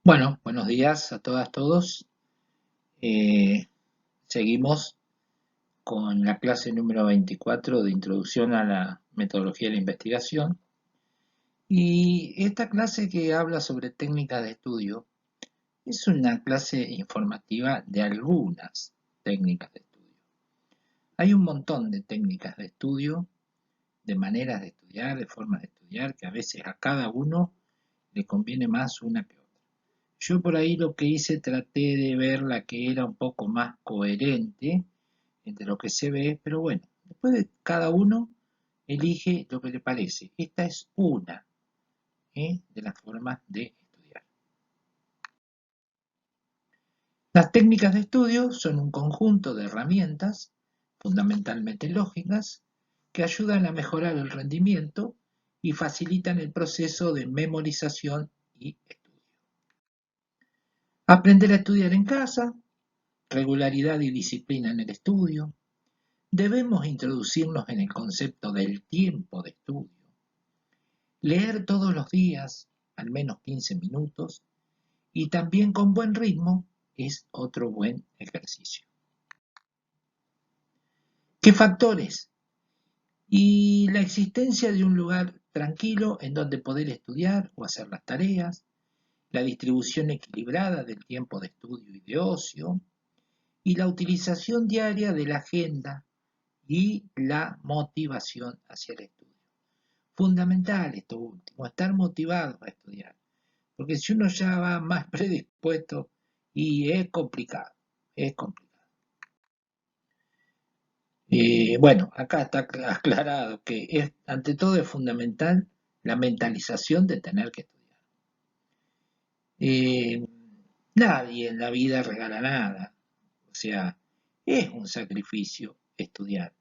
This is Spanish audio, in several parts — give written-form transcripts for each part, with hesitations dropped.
Bueno, buenos días a todas, todos. Eh, Seguimos con la clase número 24 de Introducción a la Metodología de la Investigación. Y esta clase que habla sobre técnicas de estudio es una clase informativa de algunas técnicas de estudio. Hay un montón de técnicas de estudio, de maneras de estudiar, de formas de estudiar, que a veces a cada uno le conviene más una que otra. Yo por ahí lo que hice, traté de ver la que era un poco más coherente entre lo que se ve, pero bueno, después de cada uno elige lo que le parece. Esta es una de las formas de estudiar. Las técnicas de estudio son un conjunto de herramientas, fundamentalmente lógicas, que ayudan a mejorar el rendimiento y facilitan el proceso de memorización y estudio. Aprender a estudiar en casa, regularidad y disciplina en el estudio. Debemos introducirnos en el concepto del tiempo de estudio. Leer todos los días, al menos 15 minutos, y también con buen ritmo es otro buen ejercicio. ¿Qué factores? Y la existencia de un lugar tranquilo en donde poder estudiar o hacer las tareas, la distribución equilibrada del tiempo de estudio y de ocio, y la utilización diaria de la agenda y la motivación hacia el estudio. Fundamental esto último, estar motivado a estudiar, porque si uno ya va más predispuesto y es complicado, es complicado. Bueno, acá está aclarado que ante todo es fundamental la mentalización de tener que estudiar. Eh, Nadie en la vida regala nada, o sea, es un sacrificio estudiar.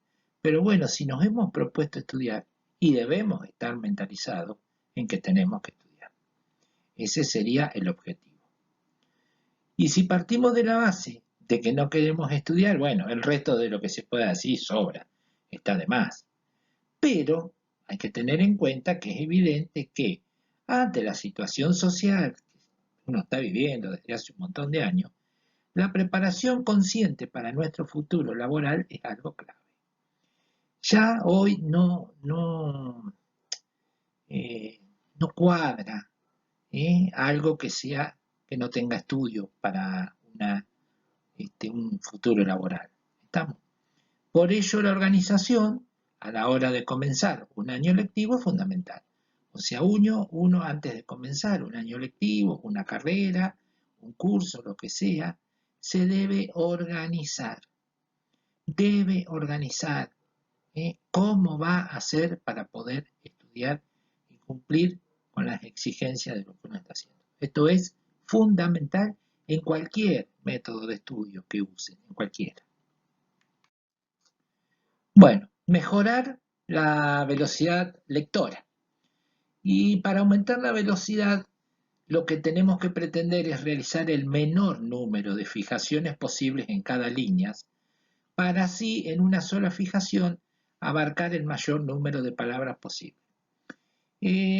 Pero bueno, si nos hemos propuesto estudiar y debemos estar mentalizados en que tenemos que estudiar. Ese sería el objetivo. Y si partimos de la base de que no queremos estudiar, bueno, el resto de lo que se pueda decir sobra, está de más. Pero hay que tener en cuenta que es evidente que ante la situación social que uno está viviendo desde hace un montón de años, la preparación consciente para nuestro futuro laboral es algo clave. Ya hoy eh, no cuadra algo que sea que no tenga estudio para un futuro laboral. ¿Estamos? Por ello la organización a la hora de comenzar un año lectivo es fundamental. O sea, uno antes de comenzar un año lectivo, una carrera, un curso, lo que sea, se debe organizar cómo va a hacer para poder estudiar y cumplir con las exigencias de lo que uno está haciendo. Esto es fundamental en cualquier método de estudio que use, en cualquiera. Bueno, mejorar la velocidad lectora. Y para aumentar la velocidad, lo que tenemos que pretender es realizar el menor número de fijaciones posibles en cada línea, para así en una sola fijación abarcar el mayor número de palabras posible.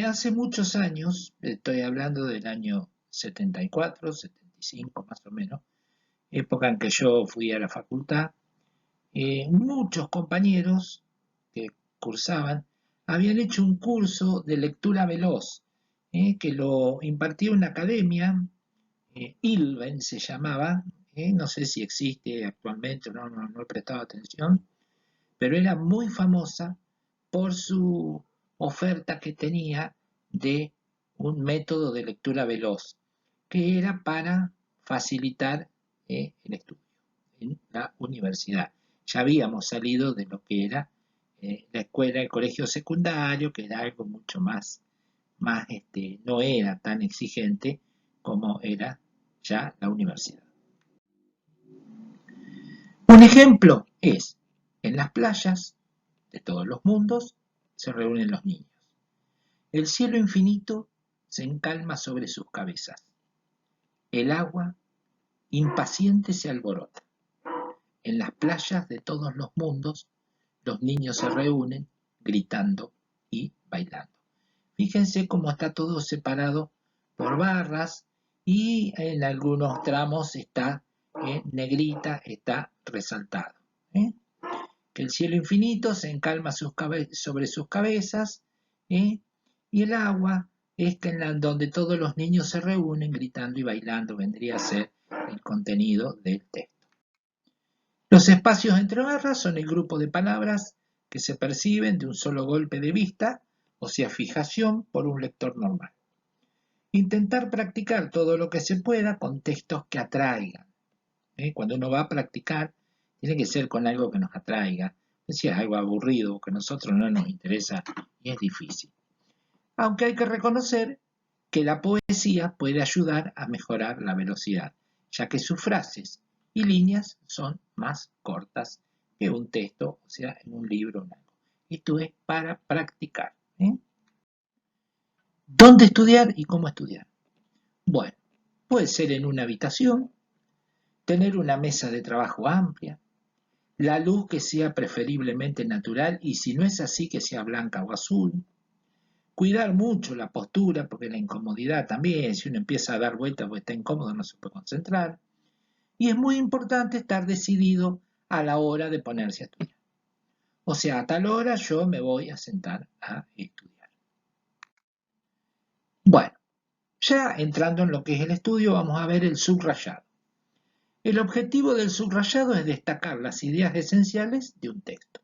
Hace muchos años, estoy hablando del año 74, 75 más o menos, época en que yo fui a la facultad, muchos compañeros que cursaban habían hecho un curso de lectura veloz, que lo impartía una academia, Ilven se llamaba, no sé si existe actualmente, no he prestado atención, pero era muy famosa por su oferta que tenía de un método de lectura veloz, que era para facilitar el estudio en la universidad. Ya habíamos salido de lo que era la escuela, el colegio secundario, que era algo mucho más, no era tan exigente como era ya la universidad. Un ejemplo es, en las playas de todos los mundos se reúnen los niños. El cielo infinito se encalma sobre sus cabezas. El agua impaciente se alborota. En las playas de todos los mundos, los niños se reúnen gritando y bailando. Fíjense cómo está todo separado por barras y en algunos tramos está en negrita, está resaltado. Que el cielo infinito se encalma sobre sus cabezas, y el agua está donde todos los niños se reúnen gritando y bailando, vendría a ser el contenido del texto. Los espacios entre barras son el grupo de palabras que se perciben de un solo golpe de vista, o sea, fijación por un lector normal. Intentar practicar todo lo que se pueda con textos que atraigan. Cuando uno va a practicar, tiene que ser con algo que nos atraiga. Si es algo aburrido o que a nosotros no nos interesa, y es difícil. Aunque hay que reconocer que la poesía puede ayudar a mejorar la velocidad, ya que sus frases y líneas son más cortas que un texto, o sea, en un libro o algo. Esto es para practicar. ¿Dónde estudiar y cómo estudiar? Bueno, puede ser en una habitación, tener una mesa de trabajo amplia, la luz que sea preferiblemente natural y si no es así que sea blanca o azul, cuidar mucho la postura porque la incomodidad también, si uno empieza a dar vueltas o está incómodo no se puede concentrar, y es muy importante estar decidido a la hora de ponerse a estudiar. O sea, a tal hora yo me voy a sentar a estudiar. Bueno, ya entrando en lo que es el estudio, vamos a ver el subrayado. El objetivo del subrayado es destacar las ideas esenciales de un texto.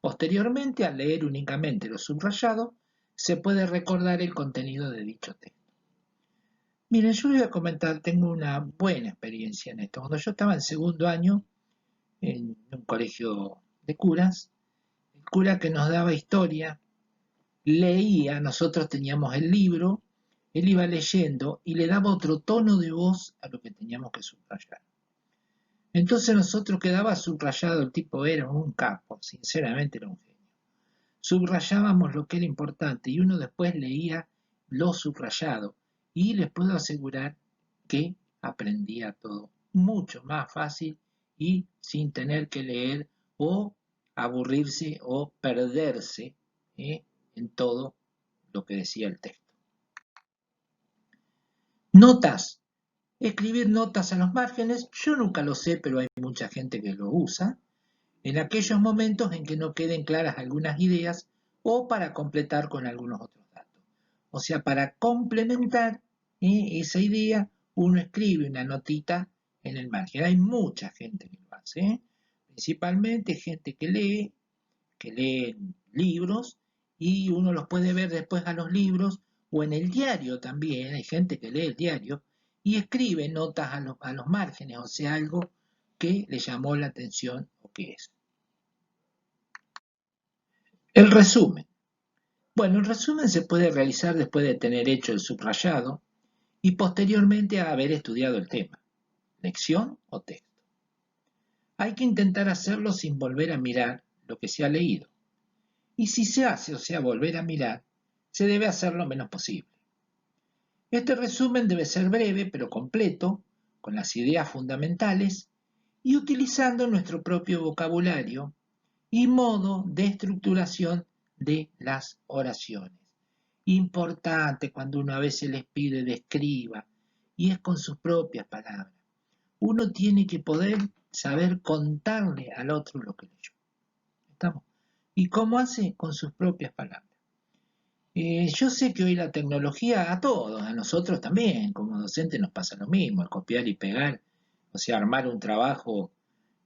Posteriormente, al leer únicamente lo subrayado, se puede recordar el contenido de dicho texto. Miren, yo les voy a comentar, tengo una buena experiencia en esto. Cuando yo estaba en segundo año, en un colegio de curas, el cura que nos daba historia leía, nosotros teníamos el libro, él iba leyendo y le daba otro tono de voz a lo que teníamos que subrayar. Entonces nosotros quedaba subrayado, el tipo era un capo, sinceramente era un genio. Subrayábamos lo que era importante y uno después leía lo subrayado y les puedo asegurar que aprendía todo mucho más fácil y sin tener que leer o aburrirse o perderse en todo lo que decía el texto. Notas. Escribir notas a los márgenes, yo nunca lo sé, pero hay mucha gente que lo usa, en aquellos momentos en que no queden claras algunas ideas o para completar con algunos otros datos. O sea, para complementar esa idea, uno escribe una notita en el margen. Hay mucha gente que lo hace, principalmente gente que lee libros y uno los puede ver después a los libros o en el diario también. Hay gente que lee el diario y escribe notas a los márgenes, o sea, algo que le llamó la atención o que es. El resumen. Bueno, el resumen se puede realizar después de tener hecho el subrayado y posteriormente a haber estudiado el tema, lección o texto. Hay que intentar hacerlo sin volver a mirar lo que se ha leído. Y si se hace, o sea, volver a mirar, se debe hacer lo menos posible. Este resumen debe ser breve pero completo, con las ideas fundamentales y utilizando nuestro propio vocabulario y modo de estructuración de las oraciones. Importante cuando uno a veces les pide describa y es con sus propias palabras. Uno tiene que poder saber contarle al otro lo que leyó. ¿Estamos? ¿Y cómo hace? Con sus propias palabras. Yo sé que hoy la tecnología a todos, a nosotros también, como docentes nos pasa lo mismo, el copiar y pegar, o sea, armar un trabajo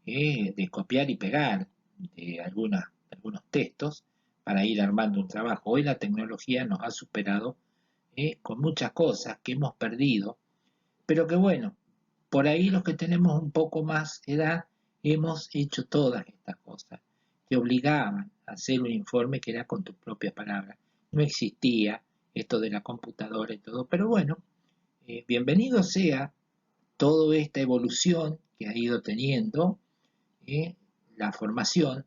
de copiar y pegar de algunos textos para ir armando un trabajo. Hoy la tecnología nos ha superado con muchas cosas que hemos perdido, pero que bueno, por ahí los que tenemos un poco más edad hemos hecho todas estas cosas que obligaban a hacer un informe que era con tus propias palabras. No existía esto de la computadora y todo, pero bueno, bienvenido sea toda esta evolución que ha ido teniendo la formación,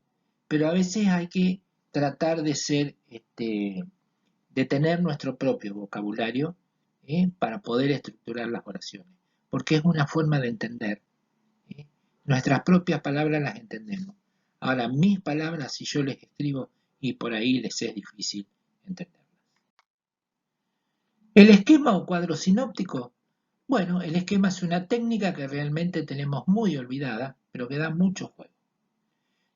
pero a veces hay que tratar de de tener nuestro propio vocabulario para poder estructurar las oraciones, porque es una forma de entender. ¿eh? Nuestras propias palabras las entendemos. Ahora, mis palabras, si yo les escribo y por ahí les es difícil entenderlas. El esquema o cuadro sinóptico Bueno, el esquema es una técnica que realmente tenemos muy olvidada, pero que da mucho juego.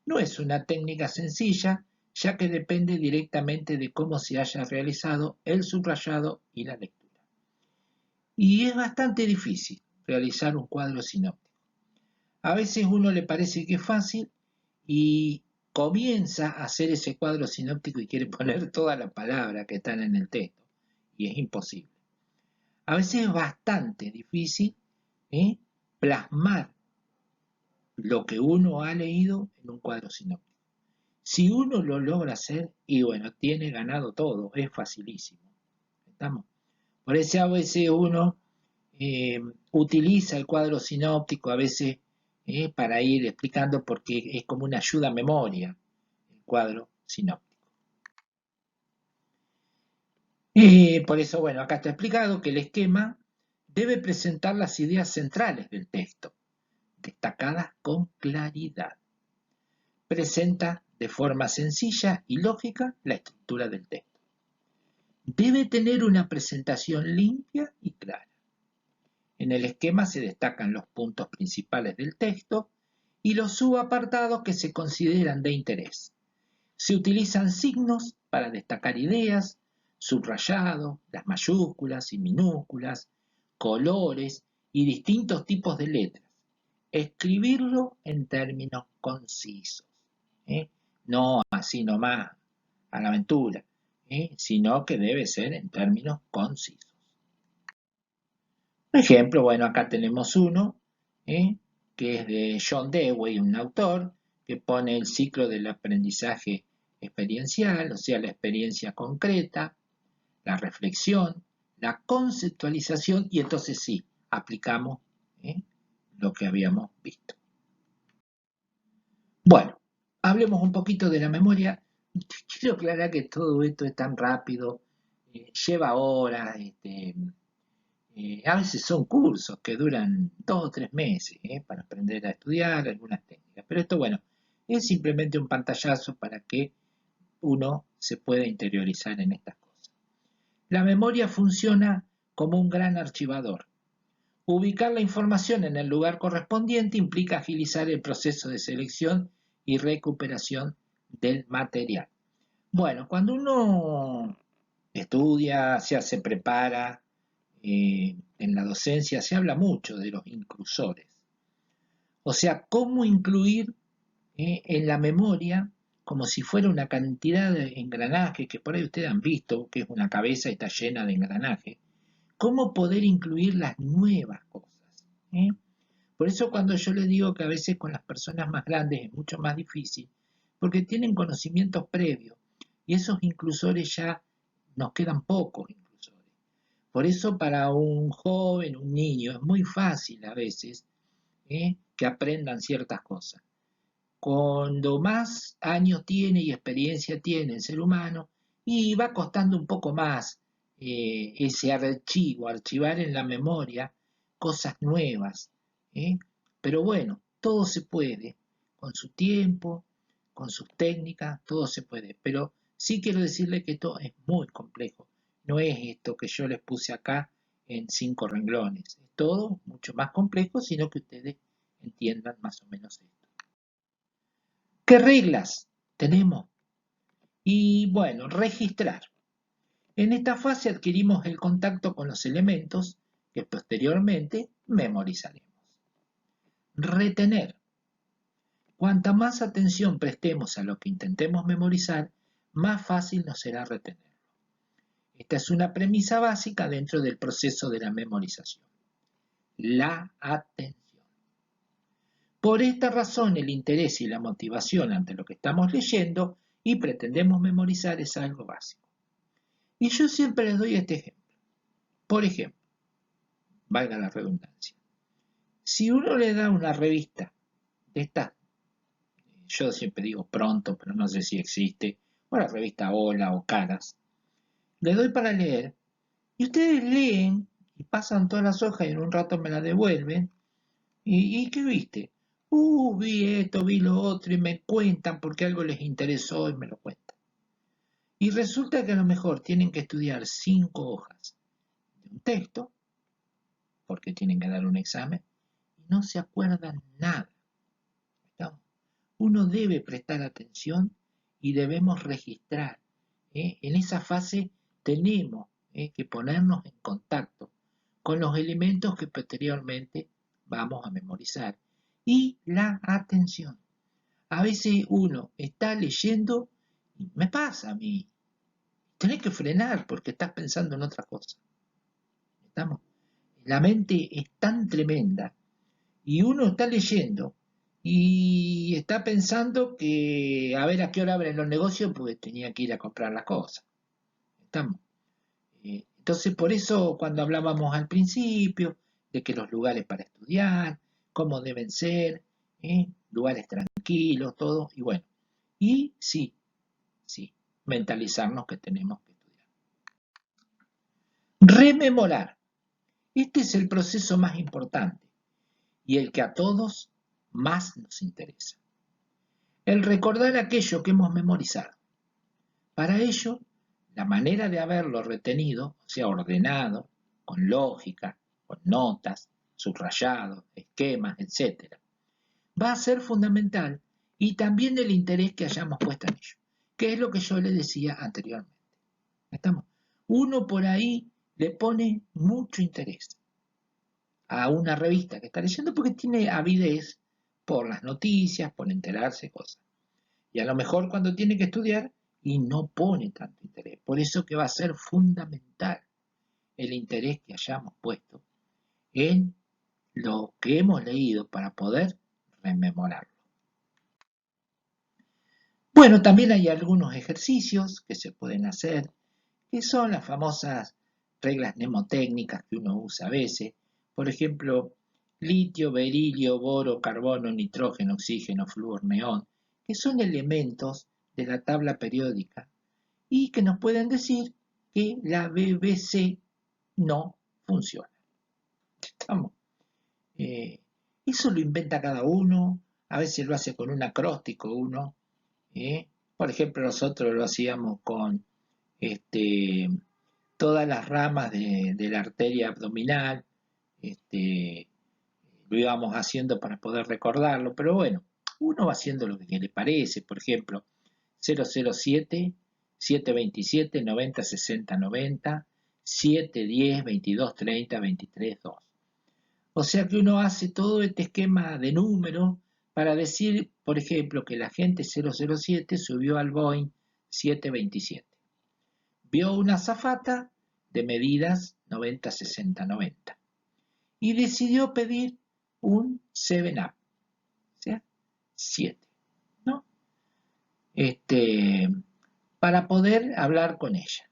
No es una técnica sencilla, ya que depende directamente de cómo se haya realizado el subrayado y la lectura. Y es bastante difícil realizar un cuadro sinóptico. A veces uno le parece que es fácil y comienza a hacer ese cuadro sinóptico y quiere poner todas las palabras que están en el texto, y es imposible. A veces es bastante difícil plasmar lo que uno ha leído en un cuadro sinóptico. Si uno lo logra hacer, y bueno, tiene ganado todo, es facilísimo. ¿Estamos? Por eso a veces uno utiliza el cuadro sinóptico, a veces para ir explicando, porque es como una ayuda a memoria, el cuadro sinóptico. Por eso, bueno, acá está explicado que el esquema debe presentar las ideas centrales del texto, destacadas con claridad. Presenta de forma sencilla y lógica la estructura del texto. Debe tener una presentación limpia y clara. En el esquema se destacan los puntos principales del texto y los subapartados que se consideran de interés. Se utilizan signos para destacar ideas, subrayado, las mayúsculas y minúsculas, colores y distintos tipos de letras. Escribirlo en términos concisos, no así nomás a la aventura, sino que debe ser en términos concisos. Por ejemplo, bueno, acá tenemos uno que es de John Dewey, un autor que pone el ciclo del aprendizaje experiencial, o sea, la experiencia concreta, la reflexión, la conceptualización, y entonces sí, aplicamos lo que habíamos visto. Bueno, hablemos un poquito de la memoria. Quiero aclarar que todo esto es tan rápido, lleva horas, a veces son cursos que duran 2 o 3 meses para aprender a estudiar algunas técnicas. Pero esto, bueno, es simplemente un pantallazo para que uno se pueda interiorizar en estas cosas. La memoria funciona como un gran archivador. Ubicar la información en el lugar correspondiente implica agilizar el proceso de selección y recuperación del material. Bueno, cuando uno estudia, se prepara, en la docencia se habla mucho de los inclusores. O sea, cómo incluir en la memoria, como si fuera una cantidad de engranajes que por ahí ustedes han visto, que es una cabeza y está llena de engranajes, cómo poder incluir las nuevas cosas. Por eso cuando yo les digo que a veces con las personas más grandes es mucho más difícil, porque tienen conocimientos previos, y esos inclusores ya nos quedan pocos inclusores. Por eso para un joven, un niño, es muy fácil a veces que aprendan ciertas cosas. Cuando más años tiene y experiencia tiene el ser humano, y va costando un poco más ese archivar en la memoria cosas nuevas. Pero bueno, todo se puede, con su tiempo, con sus técnicas, todo se puede. Pero sí quiero decirle que esto es muy complejo. No es esto que yo les puse acá en 5 renglones. Es todo mucho más complejo, sino que ustedes entiendan más o menos esto. ¿Qué reglas tenemos? Y bueno, registrar. En esta fase adquirimos el contacto con los elementos que posteriormente memorizaremos. Retener. Cuanta más atención prestemos a lo que intentemos memorizar, más fácil nos será retenerlo. Esta es una premisa básica dentro del proceso de la memorización. La atención. Por esta razón, el interés y la motivación ante lo que estamos leyendo y pretendemos memorizar es algo básico. Y yo siempre les doy este ejemplo. Por ejemplo, valga la redundancia, si uno le da una revista de estas, yo siempre digo Pronto, pero no sé si existe, o la revista Hola o Caras, le doy para leer, y ustedes leen y pasan todas las hojas y en un rato me la devuelven, ¿y qué viste? Vi esto, vi lo otro, y me cuentan porque algo les interesó y me lo cuentan. Y resulta que a lo mejor tienen que estudiar 5 hojas de un texto, porque tienen que dar un examen, y no se acuerdan nada. ¿Estamos? Uno debe prestar atención y debemos registrar. En esa fase tenemos que ponernos en contacto con los elementos que posteriormente vamos a memorizar. Y la atención. A veces uno está leyendo, y me pasa a mí, tenés que frenar porque estás pensando en otra cosa. ¿Estamos? La mente es tan tremenda y uno está leyendo y está pensando que a ver a qué hora abren los negocios porque tenía que ir a comprar las cosas. ¿Estamos? Entonces, por eso cuando hablábamos al principio de que los lugares para estudiar, cómo deben ser, lugares tranquilos, todo, y bueno, y sí, mentalizarnos que tenemos que estudiar. Rememorar. Este es el proceso más importante y el que a todos más nos interesa. El recordar aquello que hemos memorizado. Para ello, la manera de haberlo retenido, o sea, ordenado, con lógica, con notas, subrayados, esquemas, etc., va a ser fundamental y también el interés que hayamos puesto en ello, que es lo que yo le decía anteriormente. ¿Estamos? Uno por ahí le pone mucho interés a una revista que está leyendo porque tiene avidez por las noticias, por enterarse cosas. Y a lo mejor cuando tiene que estudiar y no pone tanto interés. Por eso que va a ser fundamental el interés que hayamos puesto en lo que hemos leído para poder rememorarlo. Bueno, también hay algunos ejercicios que se pueden hacer, que son las famosas reglas mnemotécnicas que uno usa a veces. Por ejemplo, litio, berilio, boro, carbono, nitrógeno, oxígeno, flúor, neón, que son elementos de la tabla periódica y que nos pueden decir que la BBC no funciona. ¿Estamos? Eso lo inventa cada uno, a veces lo hace con un acróstico uno. Por ejemplo, nosotros lo hacíamos con todas las ramas de la arteria abdominal, lo íbamos haciendo para poder recordarlo, pero bueno, uno va haciendo lo que le parece, por ejemplo, 007, 727, 90, 60, 90, 7, 10, 22, 30, 23, 2. O sea que uno hace todo este esquema de números para decir, por ejemplo, que el agente 007 subió al Boeing 727. Vio una azafata de medidas 90, 60, 90 y decidió pedir un 7-Up, o sea, 7, ¿no? Para poder hablar con ella.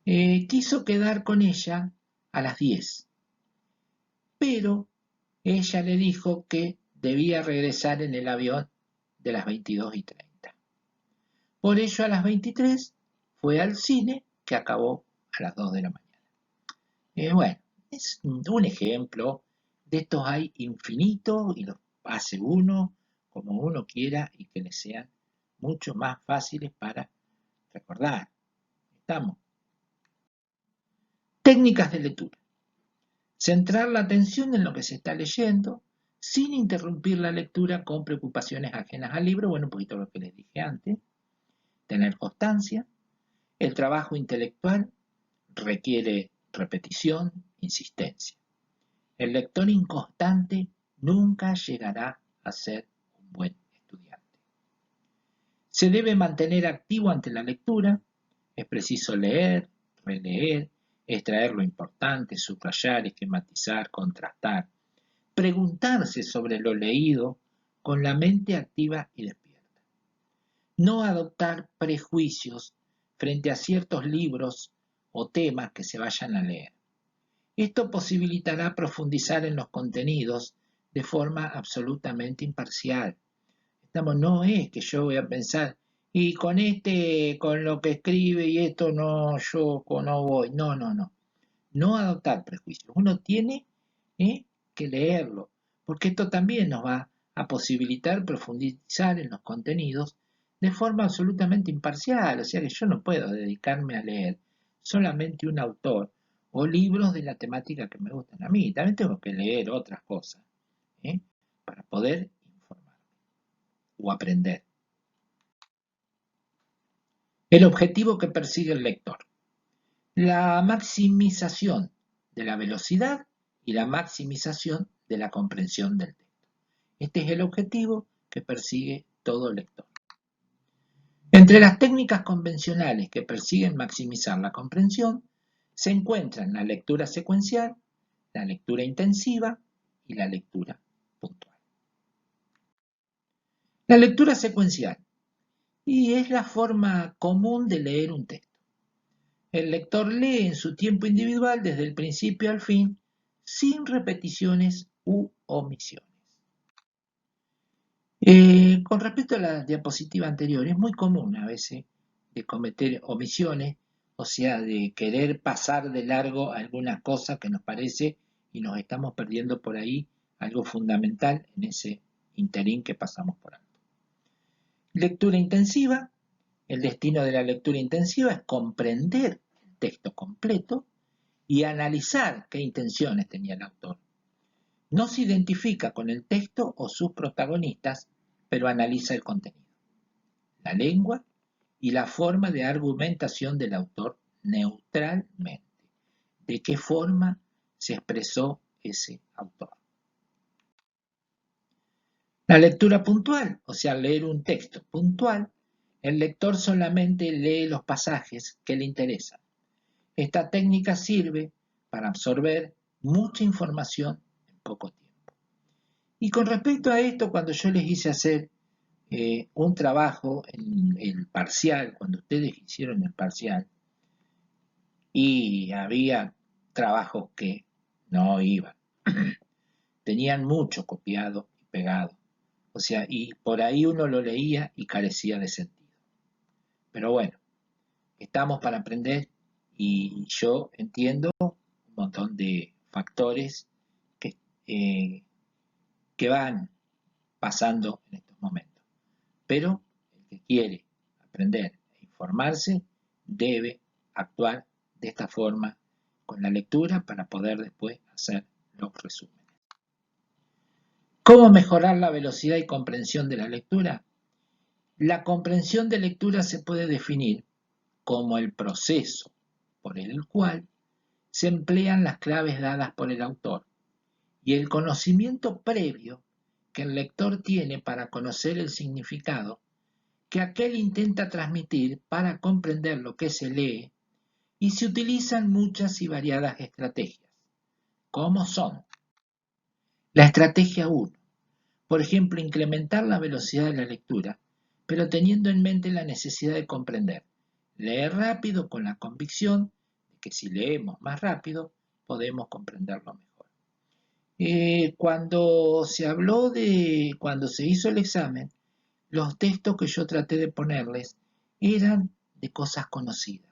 Quiso quedar con ella a las 10, pero ella le dijo que debía regresar en el avión de las 22:30. Por ello a las 23 fue al cine, que acabó a las 2 de la mañana. Bueno, es un ejemplo, de estos hay infinitos y los hace uno como uno quiera y que les sean mucho más fáciles para recordar. ¿Estamos? Técnicas de lectura. Centrar la atención en lo que se está leyendo sin interrumpir la lectura con preocupaciones ajenas al libro, bueno, un poquito lo que les dije antes. Tener constancia. El trabajo intelectual requiere repetición, insistencia. El lector inconstante nunca llegará a ser un buen estudiante. Se debe mantener activo ante la lectura. Es preciso leer, releer, extraer lo importante, subrayar, esquematizar, contrastar. Preguntarse sobre lo leído con la mente activa y despierta. No adoptar prejuicios frente a ciertos libros o temas que se vayan a leer. Esto posibilitará profundizar en los contenidos de forma absolutamente imparcial. No es que yo voy a pensar, y con lo que escribe y esto no, yo no voy. No, no, no. No adoptar prejuicios. Uno tiene que leerlo, porque esto también nos va a posibilitar profundizar en los contenidos de forma absolutamente imparcial. O sea que yo no puedo dedicarme a leer solamente un autor o libros de la temática que me gustan a mí. También tengo que leer otras cosas, ¿eh? Para poder informarme o aprender. El objetivo que persigue el lector. La maximización de la velocidad y la maximización de la comprensión del texto. Este es el objetivo que persigue todo lector. Entre las técnicas convencionales que persiguen maximizar la comprensión se encuentran la lectura secuencial, la lectura intensiva y la lectura puntual. La lectura secuencial y es la forma común de leer un texto. El lector lee en su tiempo individual desde el principio al fin, sin repeticiones u omisiones. Con respecto a la diapositiva anterior, es muy común a veces de cometer omisiones, o sea, de querer pasar de largo alguna cosa que nos parece y nos estamos perdiendo por ahí algo fundamental en ese interín que pasamos por alto. Lectura intensiva. El destino de la lectura intensiva es comprender el texto completo y analizar qué intenciones tenía el autor. No se identifica con el texto o sus protagonistas, pero analiza el contenido, la lengua y la forma de argumentación del autor neutralmente. ¿De qué forma se expresó ese autor? La lectura puntual, o sea, leer un texto puntual, el lector solamente lee los pasajes que le interesan. Esta técnica sirve para absorber mucha información en poco tiempo. Y con respecto a esto, cuando yo les hice hacer un trabajo en el parcial, cuando ustedes hicieron el parcial, y había trabajos que no iban, tenían mucho copiado y pegado, o sea, y por ahí uno lo leía y carecía de sentido. Pero bueno, estamos para aprender y yo entiendo un montón de factores que van pasando en estos momentos. Pero el que quiere aprender e informarse debe actuar de esta forma con la lectura para poder después hacer los resúmenes. ¿Cómo mejorar la velocidad y comprensión de la lectura? La comprensión de lectura se puede definir como el proceso por el cual se emplean las claves dadas por el autor y el conocimiento previo que el lector tiene para conocer el significado que aquel intenta transmitir para comprender lo que se lee, y se utilizan muchas y variadas estrategias, como son la estrategia 1, por ejemplo, incrementar la velocidad de la lectura, pero teniendo en mente la necesidad de comprender. Leer rápido con la convicción de que si leemos más rápido podemos comprenderlo mejor. Cuando se hizo el examen, los textos que yo traté de ponerles eran de cosas conocidas.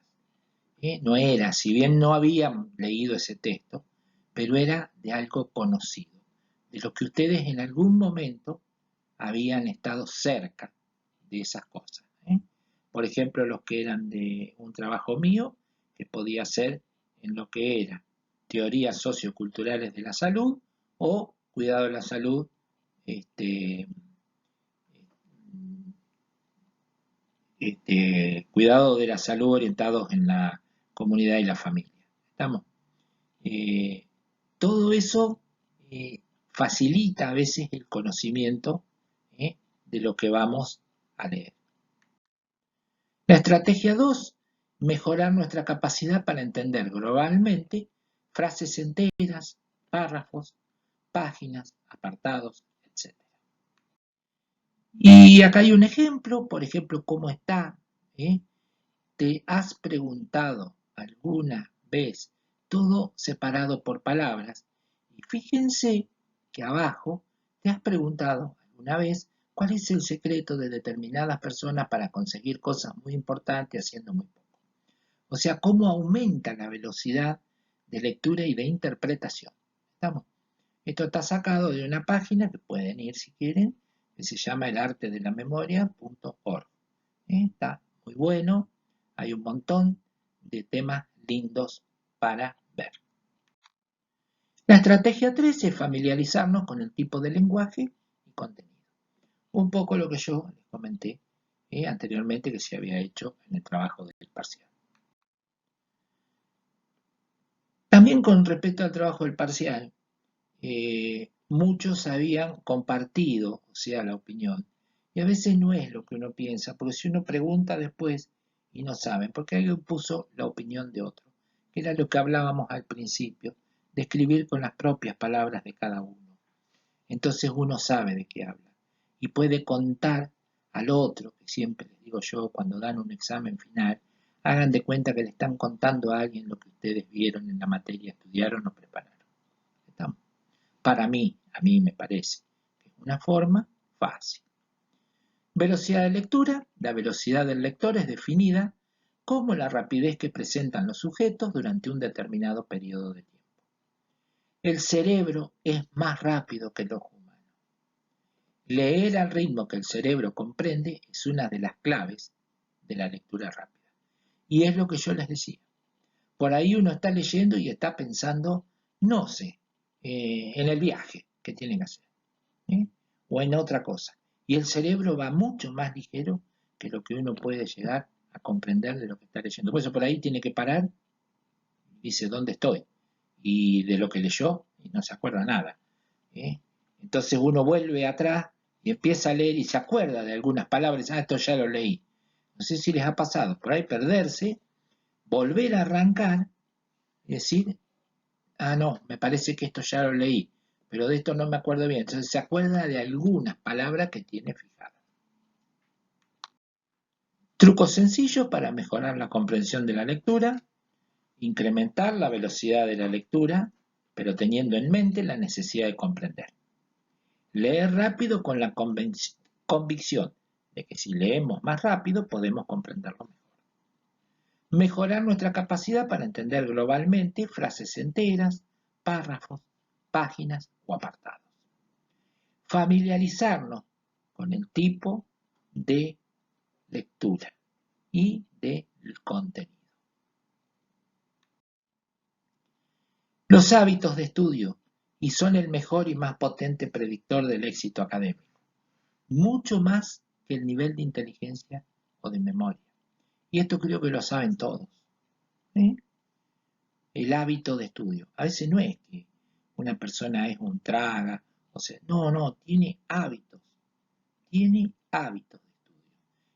No era, si bien no habían leído ese texto, pero era de algo conocido, de lo que ustedes en algún momento habían estado cerca de esas cosas. Por ejemplo, los que eran de un trabajo mío, que podía ser en lo que era teorías socioculturales de la salud o cuidado de la salud, cuidado de la salud orientados en la comunidad y la familia. ¿Estamos? Todo eso facilita a veces el conocimiento de lo que vamos a leer. La estrategia 2, mejorar nuestra capacidad para entender globalmente frases enteras, párrafos, páginas, apartados, etc. Y acá hay un ejemplo, por ejemplo, ¿cómo está? ¿Te has preguntado alguna vez todo separado por palabras? Y fíjense que abajo te has preguntado alguna vez cuál es el secreto de determinadas personas para conseguir cosas muy importantes haciendo muy poco. O sea, cómo aumenta la velocidad de lectura y de interpretación. ¿Estamos? Esto está sacado de una página que pueden ir si quieren, que se llama elartedelamemoria.org. Está muy bueno, hay un montón de temas lindos para ver. La estrategia 3 es familiarizarnos con el tipo de lenguaje y contenido. Un poco lo que yo les comenté anteriormente que se había hecho en el trabajo del parcial. También con respecto al trabajo del parcial, muchos habían compartido, o sea, la opinión. Y a veces no es lo que uno piensa, porque si uno pregunta después y no saben, porque alguien puso la opinión de otro, que era lo que hablábamos al principio, de escribir con las propias palabras de cada uno. Entonces uno sabe de qué habla y puede contar al otro, que siempre les digo yo cuando dan un examen final, hagan de cuenta que le están contando a alguien lo que ustedes vieron en la materia, estudiaron o prepararon. ¿Estamos? Para mí, a mí me parece que es una forma fácil. Velocidad de lectura. La velocidad del lector es definida como la rapidez que presentan los sujetos durante un determinado periodo de tiempo. El cerebro es más rápido que el ojo humano. Leer al ritmo que el cerebro comprende es una de las claves de la lectura rápida. Y es lo que yo les decía. Por ahí uno está leyendo y está pensando, no sé, en el viaje que tiene que hacer, o en otra cosa. Y el cerebro va mucho más ligero que lo que uno puede llegar a comprender de lo que está leyendo. Por eso por ahí tiene que parar, dice, ¿dónde estoy? Y de lo que leyó, y no se acuerda nada. Entonces uno vuelve atrás y empieza a leer y se acuerda de algunas palabras, esto ya lo leí. No sé si les ha pasado, por ahí perderse, volver a arrancar y decir, no, me parece que esto ya lo leí, pero de esto no me acuerdo bien. Entonces se acuerda de algunas palabras que tiene fijadas. Trucos sencillos para mejorar la comprensión de la lectura, incrementar la velocidad de la lectura, pero teniendo en mente la necesidad de comprender. Leer rápido con la convicción de que si leemos más rápido podemos comprenderlo mejor. Mejorar nuestra capacidad para entender globalmente frases enteras, párrafos, páginas o apartados. Familiarizarnos con el tipo de lectura y del contenido. Los hábitos de estudio y son el mejor y más potente predictor del éxito académico, mucho más que el nivel de inteligencia o de memoria. Y esto creo que lo saben todos. El hábito de estudio. A veces no es que una persona es un traga, o sea, no, tiene hábitos de estudio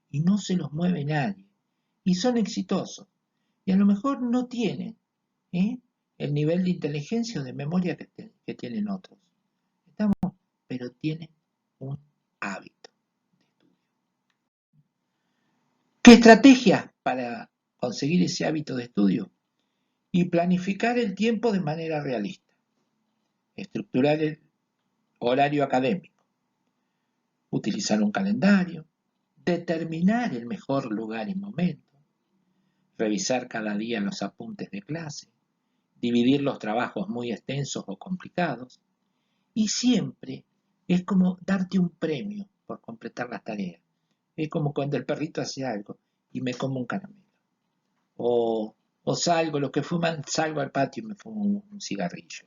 y no se los mueve nadie y son exitosos y a lo mejor no tienen el nivel de inteligencia o de memoria que tienen otros. ¿Estamos? Pero tienen un hábito de estudio. ¿Qué estrategias para conseguir ese hábito de estudio? Y planificar el tiempo de manera realista. Estructurar el horario académico. Utilizar un calendario. Determinar el mejor lugar y momento. Revisar cada día los apuntes de clase. Dividir los trabajos muy extensos o complicados. Y siempre es como darte un premio por completar las tareas. Es como cuando el perrito hace algo y me como un caramelo. O salgo, los que fuman, salgo al patio y me fumo un cigarrillo.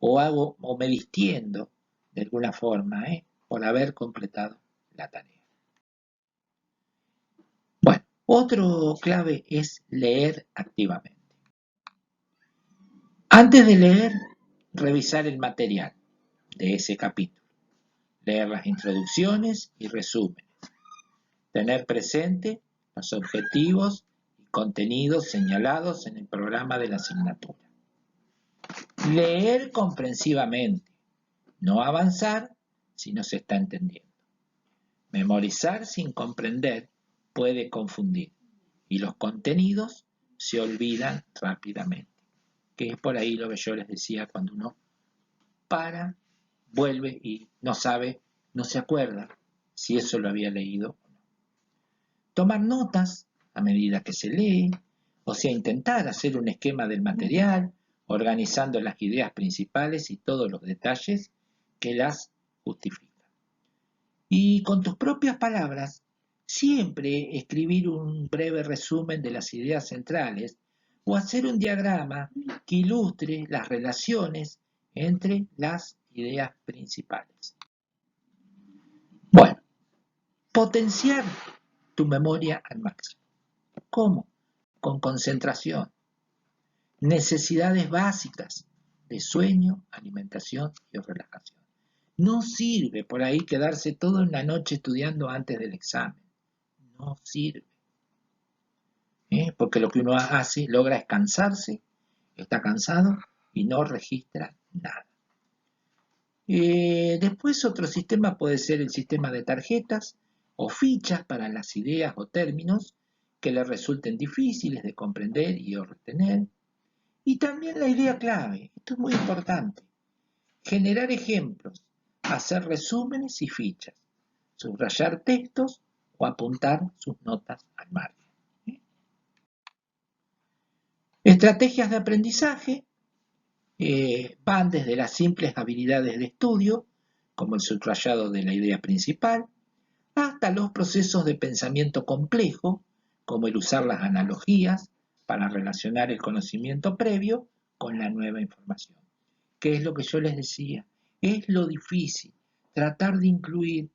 O me distiendo de alguna forma, por haber completado la tarea. Bueno, otro clave es leer activamente. Antes de leer, revisar el material de ese capítulo. Leer las introducciones y resúmenes. Tener presente los objetivos y contenidos señalados en el programa de la asignatura. Leer comprensivamente, no avanzar si no se está entendiendo. Memorizar sin comprender puede confundir y los contenidos se olvidan rápidamente, que es por ahí lo que yo les decía cuando uno para, vuelve y no sabe, no se acuerda si eso lo había leído o no. Tomar notas a medida que se lee, o sea, intentar hacer un esquema del material, organizando las ideas principales y todos los detalles que las justifican. Y con tus propias palabras, siempre escribir un breve resumen de las ideas centrales o hacer un diagrama que ilustre las relaciones entre las ideas principales. Bueno, potenciar tu memoria al máximo. ¿Cómo? Con concentración, necesidades básicas de sueño, alimentación y relajación. No sirve por ahí quedarse toda una noche estudiando antes del examen. No sirve. Porque lo que uno hace, logra es cansarse, está cansado y no registra nada. Después otro sistema puede ser el sistema de tarjetas o fichas para las ideas o términos que le resulten difíciles de comprender y o retener. Y también la idea clave, esto es muy importante, generar ejemplos, hacer resúmenes y fichas, subrayar textos o apuntar sus notas al margen. Estrategias de aprendizaje van desde las simples habilidades de estudio, como el subrayado de la idea principal, hasta los procesos de pensamiento complejo, como el usar las analogías para relacionar el conocimiento previo con la nueva información. ¿Qué es lo que yo les decía? Es lo difícil, tratar de incluir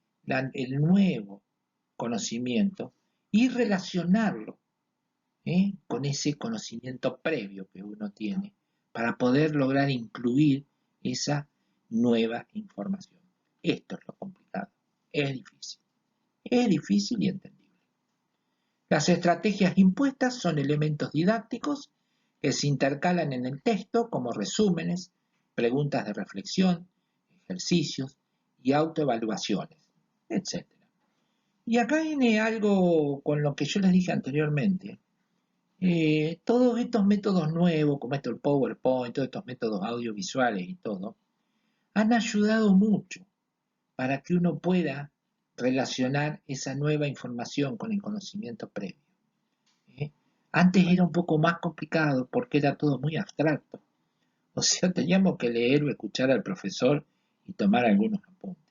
el nuevo conocimiento y relacionarlo con ese conocimiento previo que uno tiene para poder lograr incluir esa nueva información. Esto es lo complicado, es difícil y entendible. Las estrategias impuestas son elementos didácticos que se intercalan en el texto como resúmenes, preguntas de reflexión, ejercicios y autoevaluaciones, etc. Y acá viene algo con lo que yo les dije anteriormente. Todos estos métodos nuevos, como esto el PowerPoint, todos estos métodos audiovisuales y todo, han ayudado mucho para que uno pueda relacionar esa nueva información con el conocimiento previo. ¿eh? Antes era un poco más complicado porque era todo muy abstracto. O sea, teníamos que leer o escuchar al profesor y tomar algunos apuntes.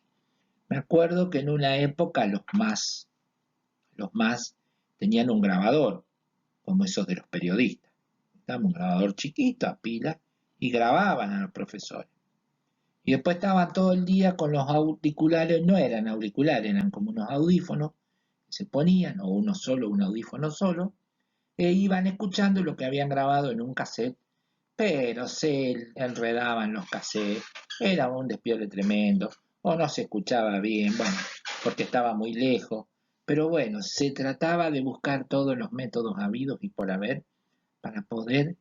Me acuerdo que en una época los más tenían un grabador, como esos de los periodistas. Un grabador chiquito, a pila, y grababan a los profesores. Y después estaban todo el día con los auriculares, no eran auriculares, eran como unos audífonos que se ponían, o uno solo, un audífono solo, e iban escuchando lo que habían grabado en un cassette, pero se enredaban los cassettes, era un despiole tremendo, o no se escuchaba bien, bueno, porque estaba muy lejos, pero bueno, se trataba de buscar todos los métodos habidos y por haber para poder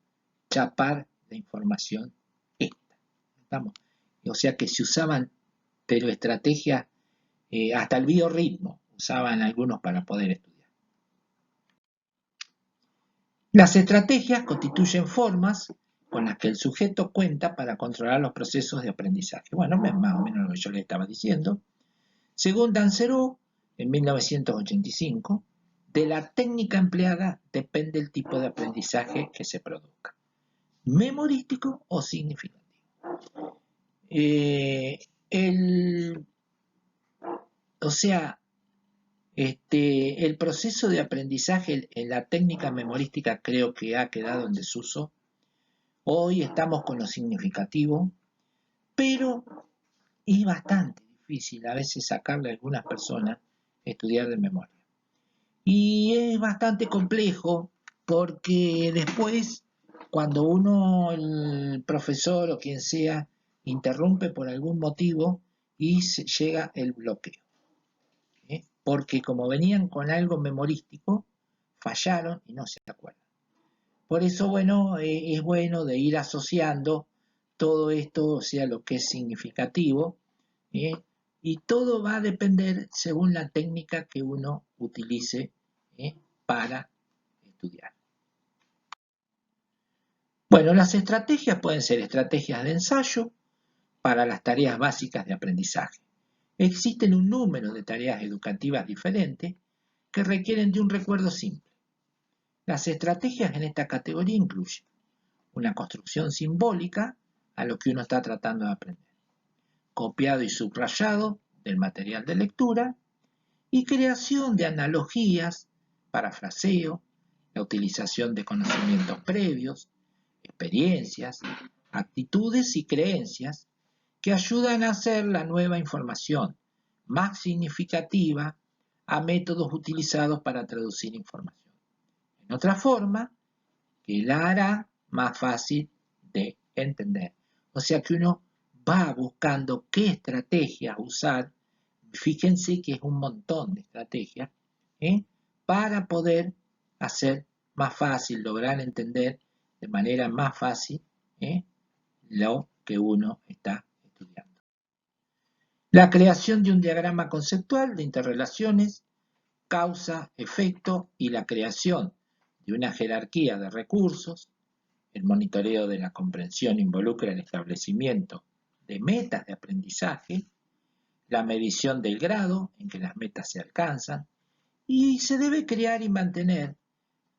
chapar la información esta. ¿Estamos? O sea que se usaban, pero estrategias, hasta el biorritmo, usaban algunos para poder estudiar. Las estrategias constituyen formas con las que el sujeto cuenta para controlar los procesos de aprendizaje. Bueno, es más o menos lo que yo le estaba diciendo. Según Dansereau, en 1985, de la técnica empleada depende el tipo de aprendizaje que se produzca, memorístico o significativo. El, o sea, el proceso de aprendizaje en la técnica memorística creo que ha quedado en desuso. Hoy estamos con lo significativo, pero es bastante difícil a veces sacarle a algunas personas estudiar de memoria. Y es bastante complejo porque después, cuando uno, el profesor o quien sea, interrumpe por algún motivo y llega el bloqueo. Porque como venían con algo memorístico, fallaron y no se acuerdan. Por eso, bueno, es bueno de ir asociando todo esto, o sea, lo que es significativo, ¿eh? Y todo va a depender según la técnica que uno utilice para estudiar. Bueno, las estrategias pueden ser estrategias de ensayo para las tareas básicas de aprendizaje. Existen un número de tareas educativas diferentes que requieren de un recuerdo simple. Las estrategias en esta categoría incluyen una construcción simbólica a lo que uno está tratando de aprender, copiado y subrayado del material de lectura y creación de analogías, parafraseo, la utilización de conocimientos previos, experiencias, actitudes y creencias que ayudan a hacer la nueva información más significativa a métodos utilizados para traducir información. En otra forma, que la hará más fácil de entender. O sea que uno va buscando qué estrategias usar. Fíjense que es un montón de estrategias para poder hacer más fácil, lograr entender de manera más fácil lo que uno está estudiando. La creación de un diagrama conceptual de interrelaciones, causa, efecto y la creación de una jerarquía de recursos. El monitoreo de la comprensión involucra el establecimiento de metas de aprendizaje, la medición del grado en que las metas se alcanzan, y se debe crear y mantener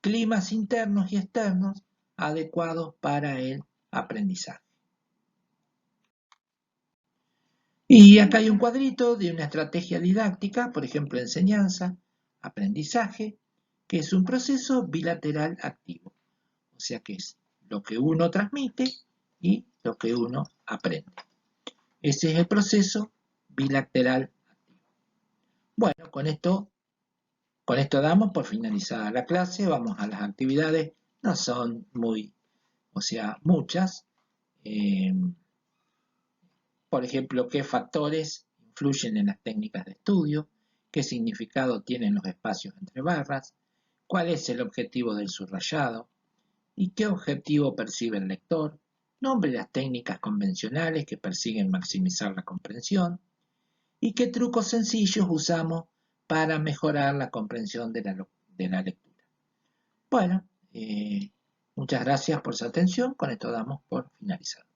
climas internos y externos adecuados para el aprendizaje. Y acá hay un cuadrito de una estrategia didáctica, por ejemplo, enseñanza, aprendizaje, que es un proceso bilateral activo. O sea que es lo que uno transmite y lo que uno aprende. Ese es el proceso bilateral activo. Bueno, con esto damos por finalizada la clase. Vamos a las actividades. No son muchas. Por ejemplo, qué factores influyen en las técnicas de estudio, qué significado tienen los espacios entre barras, cuál es el objetivo del subrayado y qué objetivo percibe el lector, nombre las técnicas convencionales que persiguen maximizar la comprensión y qué trucos sencillos usamos para mejorar la comprensión de la lectura. Bueno, muchas gracias por su atención. Con esto damos por finalizado.